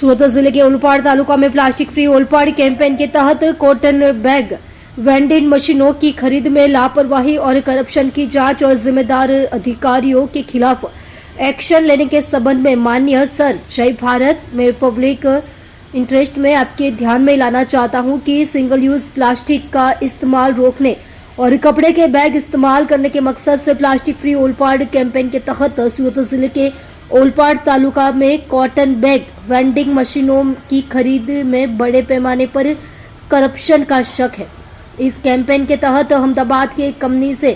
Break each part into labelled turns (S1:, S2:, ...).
S1: सूरत जिले के ओलपाड़ तालुका में प्लास्टिक फ्री ओलपाड़ कैंपेन के तहत कॉटन बैग वेंडिंग मशीनों की खरीद में लापरवाही और करप्शन की जांच और जिम्मेदार अधिकारियों के खिलाफ एक्शन लेने के संबंध में माननीय सर जय भारत में पब्लिक इंटरेस्ट में आपके ध्यान में लाना चाहता हूं कि सिंगल यूज प्लास्टिक का इस्तेमाल रोकने और कपड़े के बैग इस्तेमाल करने के मकसद से प्लास्टिक फ्री ओलपाड़ कैंपेन के तहत सूरत जिले के ओलपाड़ तालुका में कॉटन बैग वेंडिंग मशीनों की खरीद में बड़े पैमाने पर करप्शन का शक है। इस कैंपेन के तहत अहमदाबाद के एक कंपनी से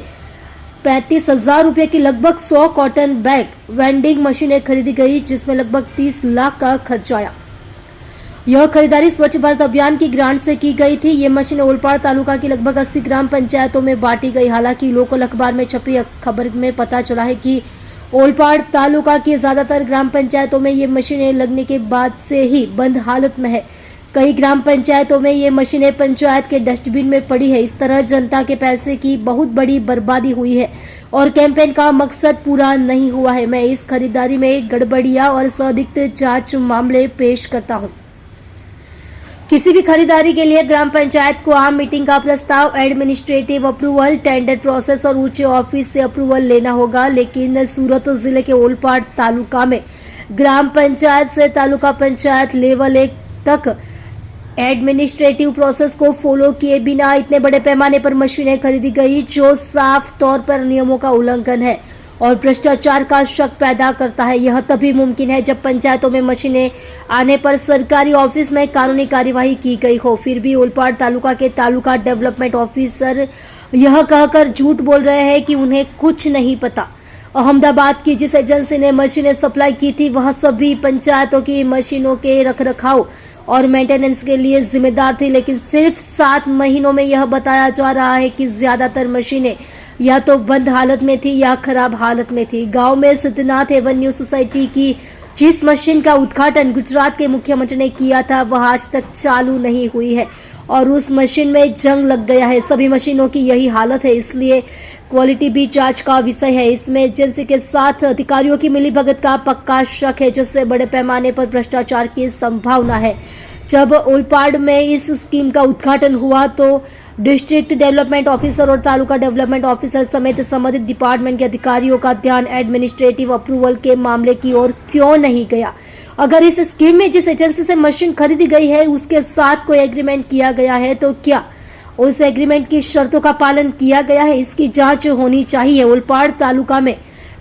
S1: 35,000 रुपये की लगभग 100 कॉटन बैग वेंडिंग मशीनें खरीदी गई, जिसमें लगभग 30 लाख का खर्च आया। यह खरीदारी स्वच्छ भारत अभियान की ग्रांट से की गई थी। ये मशीनें ओलपाड़ तालुका की लगभग 80 ग्राम पंचायतों में बांटी गई। हालांकि लोकल अखबार में छपी खबर में पता चला है कि ओलपाड़ तालुका की ज्यादातर ग्राम पंचायतों में ये मशीनें लगने के बाद से ही बंद हालत में है। कई ग्राम पंचायतों में ये मशीनें पंचायत के डस्टबिन में पड़ी है। इस तरह जनता के पैसे की बहुत बड़ी बर्बादी हुई है और कैंपेन का मकसद पूरा नहीं हुआ है। मैं इस खरीदारी में गड़बड़ियां और संदिग्ध जांच मामले पेश करता हूं। किसी भी खरीदारी के लिए ग्राम पंचायत को आम मीटिंग का प्रस्ताव, एडमिनिस्ट्रेटिव अप्रूवल, टेंडर प्रोसेस और ऊंचे ऑफिस से अप्रूवल लेना होगा। लेकिन सूरत जिले के ओलपाड़ तालुका में ग्राम पंचायत से तालुका पंचायत लेवल 1 तक एडमिनिस्ट्रेटिव प्रोसेस को फॉलो किए बिना इतने बड़े पैमाने पर मशीनें खरीदी गई, जो साफ तौर पर नियमों का उल्लंघन है और भ्रष्टाचार का शक पैदा करता है। यह तभी मुमकिन है जब पंचायतों में मशीनें आने पर सरकारी ऑफिस में कानूनी कार्यवाही की गई हो। फिर भी ओलपाड़ तालुका के तालुका डेवलपमेंट ऑफिसर यह कहकर झूठ बोल रहे हैं कि उन्हें कुछ नहीं पता। अहमदाबाद की जिस एजेंसी ने मशीनें सप्लाई की थी, वह सभी पंचायतों की मशीनों के रखरखाव और मेंटेनेंस के लिए जिम्मेदार थी। लेकिन सिर्फ 7 महीनों में यह बताया जा रहा है कि ज्यादातर मशीनें या तो बंद हालत में थी या खराब हालत में थी। गांव में सिद्धनाथ एवेन्यू सोसाइटी की जिस मशीन का उद्घाटन गुजरात के मुख्यमंत्री ने किया था, वह आज तक चालू नहीं हुई है और उस मशीन में जंग लग गया है। सभी मशीनों की यही हालत है, इसलिए क्वालिटी भी जांच का विषय है। इसमें एजेंसी के साथ अधिकारियों की मिलीभगत का पक्का शक है, जिससे बड़े पैमाने पर भ्रष्टाचार की संभावना है। जब ओलपाड़ में इस स्कीम का उद्घाटन हुआ तो डिस्ट्रिक्ट डेवलपमेंट ऑफिसर और तालुका डेवलपमेंट ऑफिसर समेत संबंधित डिपार्टमेंट के अधिकारियों का ध्यान एडमिनिस्ट्रेटिव अप्रूवल के मामले की ओर क्यों नहीं गया? अगर इस स्कीम में जिस एजेंसी से मशीन खरीदी गई है उसके साथ कोई एग्रीमेंट किया गया है, तो क्या उस एग्रीमेंट की शर्तों का पालन किया गया है? इसकी जांच होनी चाहिए। ओलपाड़ तालुका में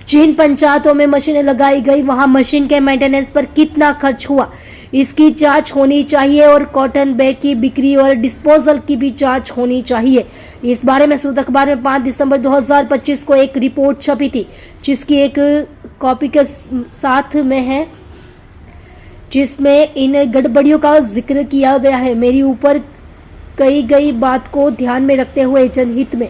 S1: जिन पंचायतों में मशीनें लगाई गई, वहां मशीन के मेंटेनेंस पर कितना खर्च हुआ, इसकी जांच होनी चाहिए और कॉटन बैग की बिक्री और डिस्पोजल की भी जांच होनी चाहिए। इस बारे में सूरत अखबार में 5 दिसंबर 2025 को एक रिपोर्ट छपी थी, जिसकी एक कॉपी के साथ में है, जिसमें इन गड़बड़ियों का जिक्र किया गया है। मेरी ऊपर कही गई बात को ध्यान में रखते हुए जनहित में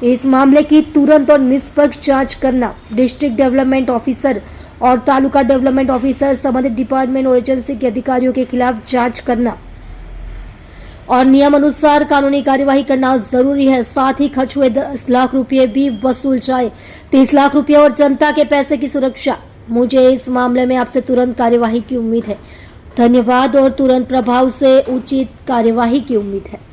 S1: इस मामले की तुरंत और निष्पक्ष जांच करना, डिस्ट्रिक्ट डेवलपमेंट ऑफिसर और तालुका डेवलपमेंट ऑफिसर संबंधित डिपार्टमेंट और एजेंसी के अधिकारियों के खिलाफ जांच करना और नियम अनुसार कानूनी कार्यवाही करना जरूरी है। साथ ही खर्च हुए 10 लाख रुपए भी वसूल जाए, 30 लाख रुपए और जनता के पैसे की सुरक्षा। मुझे इस मामले में आपसे तुरंत कार्यवाही की उम्मीद है। धन्यवाद और तुरंत प्रभाव से उचित कार्यवाही की उम्मीद है।